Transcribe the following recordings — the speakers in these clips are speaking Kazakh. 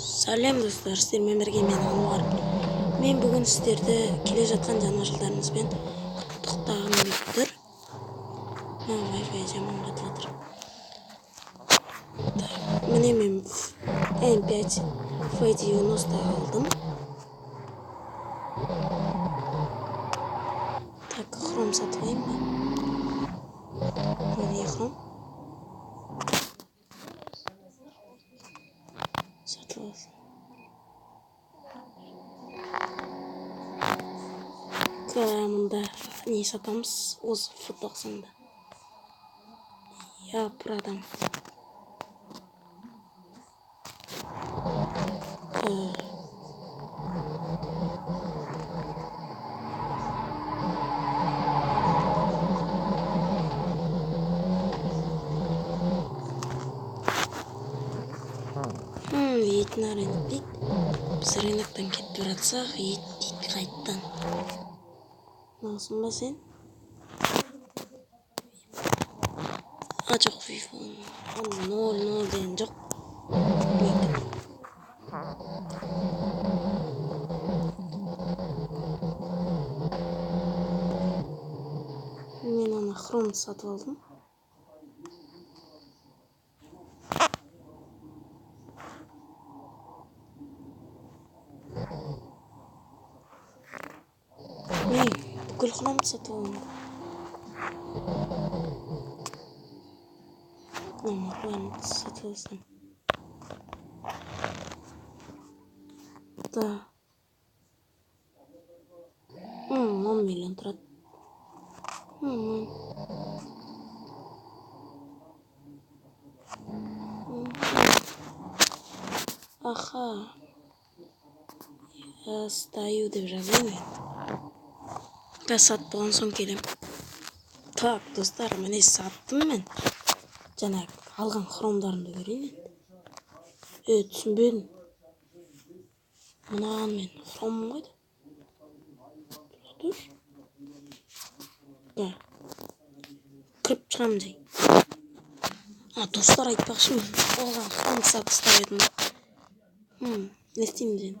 Сәлем достар, сіздермен бірге мен Ануар. Мен бүгін сіздерді келе жатқан жаңа жылдарыңызбен құттықтағым келіп тұр. Wi-Fi жаман қатып жатыр. Міне мен M5 F90 алдым. Так, хром сатып алайын ба? Міне хром. Сатып алсын. Мұнда не сатамыз? Осы F90-да. Я продам. Етін рынок дейді. Біз рыноктан кетіп баратсақ, ет дейді қайттан. Мынаусын ба сен? Жоқ, вифон. 0 деген жоқ. Мен ана хромды сатып алдым. Мен бүкіл хромды сатып алдым. Ладно, сатып алсам. Да. 10 миллион тұрады. Аха. Я стою деп жазайын мен. Сатып болған соң келем. Так, достар, міне саттым мен. Жаңа алған хромдарымды көрейін енді. Түсінбедім. Мынаған мен хромым қойды. Тұр. Кіріп шығамын жай. Достар, айтпақшы мен оған хромды сатып ұстап едім. Не істеймін сен?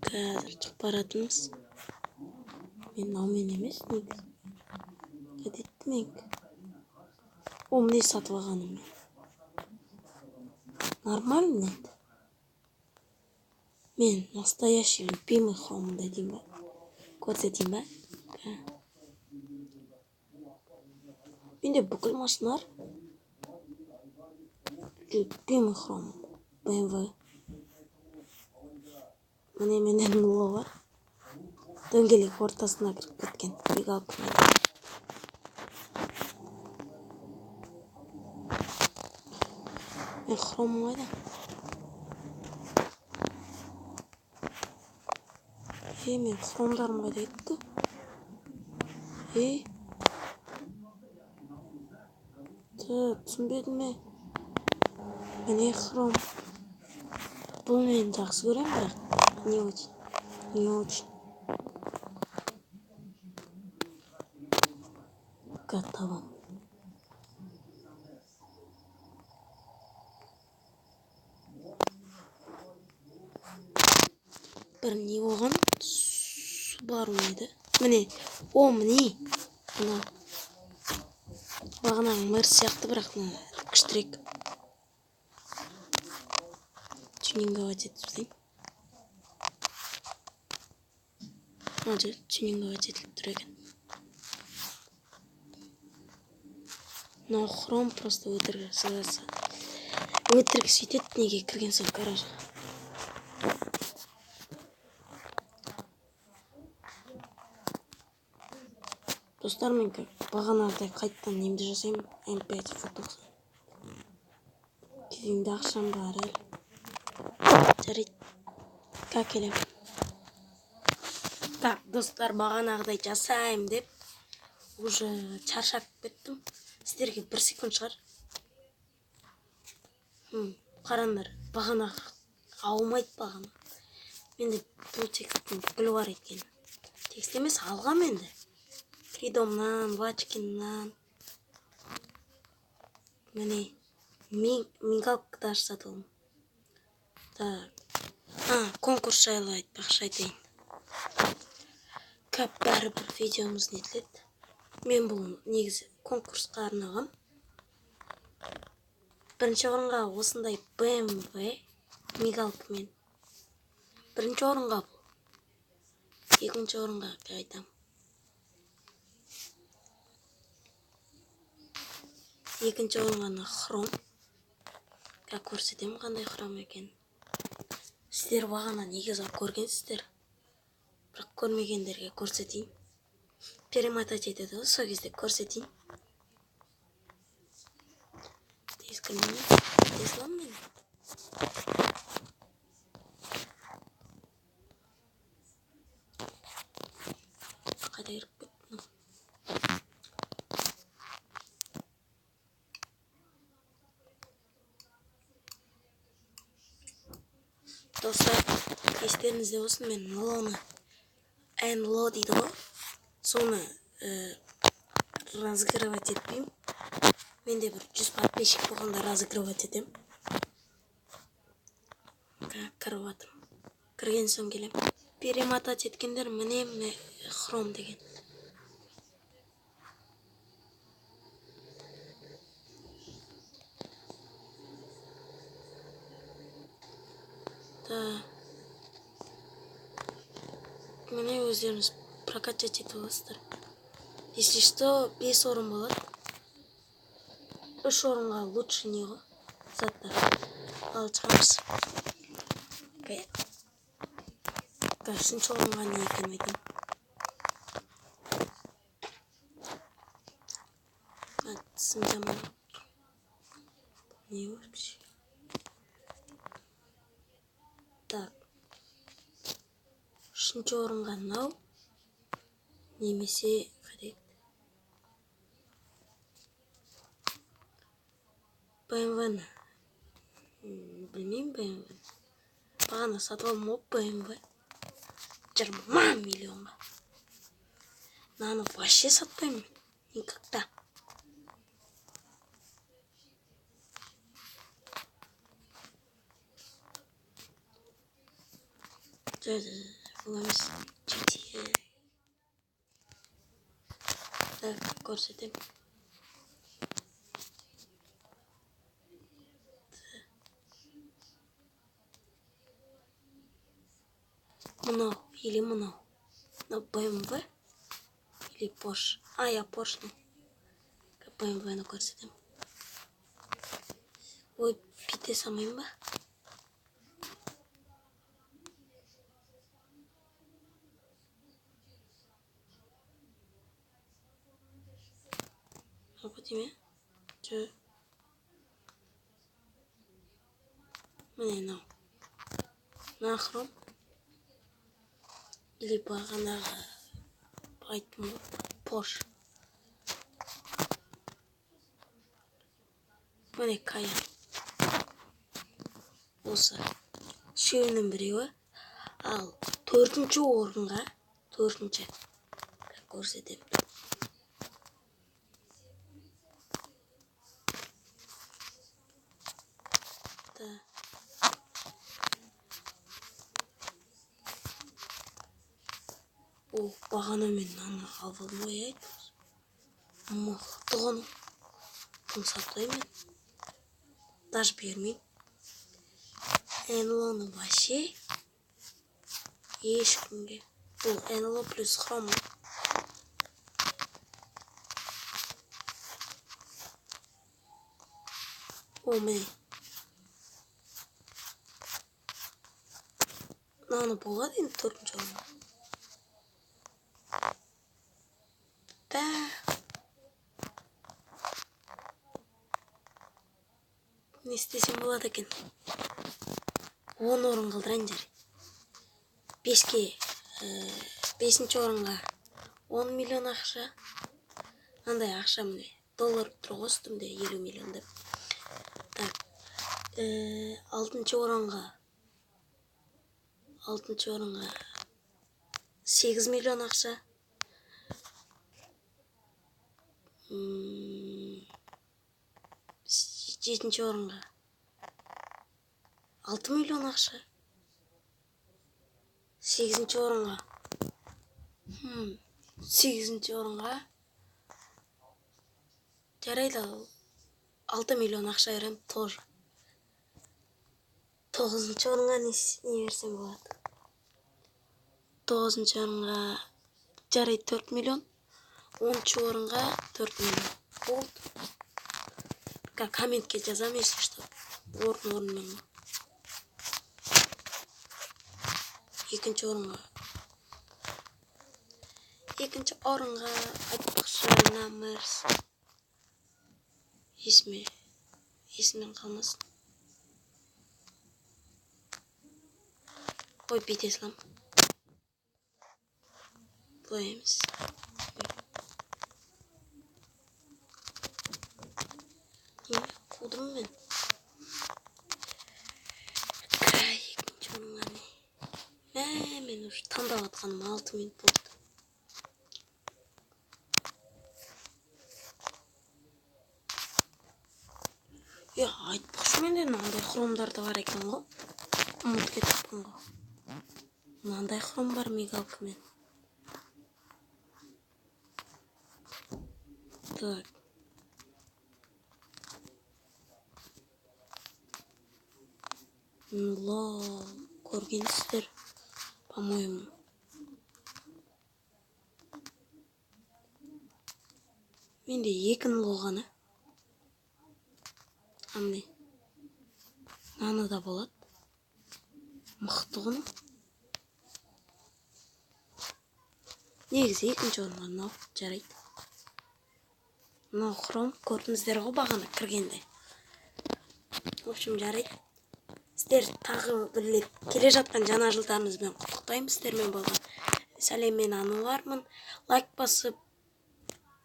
Қазір шығып баратынбыз. Мен аумен емес негізі. Әдетті менікі. Міне сатып алғаным мен. Нормально енді. Мен настоящий любимый хромды дейм ба? Көрсетейін ба? Менде бүкіл машиналар любимый хром. BMW. Міне менен нула бар. Дөңгелек ортасына кіріп кеткен. Мигалка. Мен хромым қайда? Мен хромдарым қайда кетті? Түсінбедім ме? Міне хром. Бұл мен жақсы көрем, бірақ не очень. Готово. Бір не болған? Subaru еді. Міне, міне. Бағанағы мэр сияқты, бірақ күштірек. Тюнинговать етіп дейм. Тюнинговать етіліп тұр екен. Мынау хром просто өтірік сызасы. Өтірік сөйтеді неге кірген соң гаражға. Достар, мен бағанағыдай қайттан немді жасаймын. M5 F90. Күйімде ақшам бар әлі. Жарайды. Келем. Так, достар, бағанағыдай жасайым деп уже шаршап кеттім. Сіздерге 1 секунд шығар. Қараңдар, бағанағы аумайды бағана. Менде бұл тексттің бүкілі бар екен. Текст емес, алғам енді. Фридомнан, Вачкиннан. Міне, мигалкты ашсатылым. Так. Конкурс жайлы айтпақшы айтайын. Бәрібір видеомыз нетіледі. Мен бұл негізі конкурсқа арнағам. Бірінші орынға осындай BMW мигалкамен. Бірінші орынға бұл. Екінші орынға айтам. Екінші орынға хром. Көрсетем қандай хром екен. Сіздер бағана негізі көргенсіздер. Бірақ көрмегендерге көрсетейін. Перемотать етеді, сол кезде көрсетейін. Тезлам мен. Қайда еріп кеттім. Достар, естеріңізде болсын, мен НЛОны НЛО дейді ғой. Соны разыгрывать етпеймін. Менде бір 100 подписчик болғанда разыгрывать етем. Кіріп атым. Кірген соң келем. Перемотать еткендер міне хром деген. Міне өздеріңіз прокачать етіп аласыздар. Если что, 5 орын болады. 3 орынға лучше не ғой? Заттар. Алып шығамыз. Үшінші орынға не екен айтайын. Тісім жаман. Не вообще? Так. Үшінші орынға мынау. Немесе қайда BMW-ні. Білмеймін BMW-ні. Бағана сатып алым оп BMW. 20 миллионға. Наны вообще сатпаймын. Никогда. Бұл емес. GTA. Так, көрсетем. Мынау или мынау. Мынау BMW или Porsche. Я Porsche. BMW-ні көрсетем. Ой, пите самайын ба? Деме? Жö. Міне мынау. Нахром. Или бағанағы айттым Porsche. Міне Каян. Осы. Үшеуінің біреуі. Ал төртінші орынға көрсетем. Бағана мен аны алып алмай айтыңыз. Мықты ғаны. Кім сатпаймын. Даже бермеймін. НЛОны вообще ешкімге. Бұл НЛО плюс хром. Міне. Наны болады енді төртінші орынға. Не істесем болады екен. 10 орын қалдырайын жар. 5-ші орынға 10 миллион ақша. Андай ақша міне. Доллар тұр ғой үстімде 50 миллион деп. Так. 6-ші орынға 8 миллион ақша. 7-ші орынға 6 миллион ақша. 8-ші орынға. 8-ші орынға. Жарайды, 6 миллион ақша берем тоже. 9-ші орынға не берсем болады? 9-ші орынға жарайды 4 миллион. 10-ші орынға 4 миллион. Болды. Комментке жазам, если что. Орын-орынмен. 2-ші орынға. 2-ші орынға айтпақшы намырс. Есімнен қалмасын. Ой, бете салам. Бұлай емес. Қудым мен. 2-ші орынға не? Мен уже таңдап атқаным 6 минут болды. Айтпақшы менде мынандай хромдарды бар екен ғой. Ұмытып кетіппін ғой. Мынандай хром бар мигалкамен. Так. Көргенсіздер, по-моему. Менде 2 болғаны. Амне. Наны да болады. Мықты ғыны. Негізі 2-ші орынға мынау жарайды. Мынау хром көрдіңіздер ғой бағана кіргенде. В общем, жарайды. Сіздер тағы бір рет келе жатқан жаңа жылдарыңызбен құттықтаймын. Сіздермен болған сәлем, мен Ануармын. Лайк басып,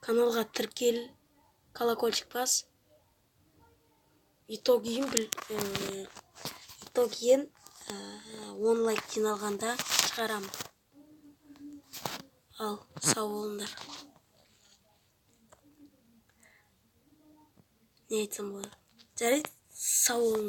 каналға тіркел, колокольчик бас. Итогиін 10 лайк жиналғанда шығарамын. Ал, сау болыңдар. Не айтсам болады? Жарайды, сау болыңдар.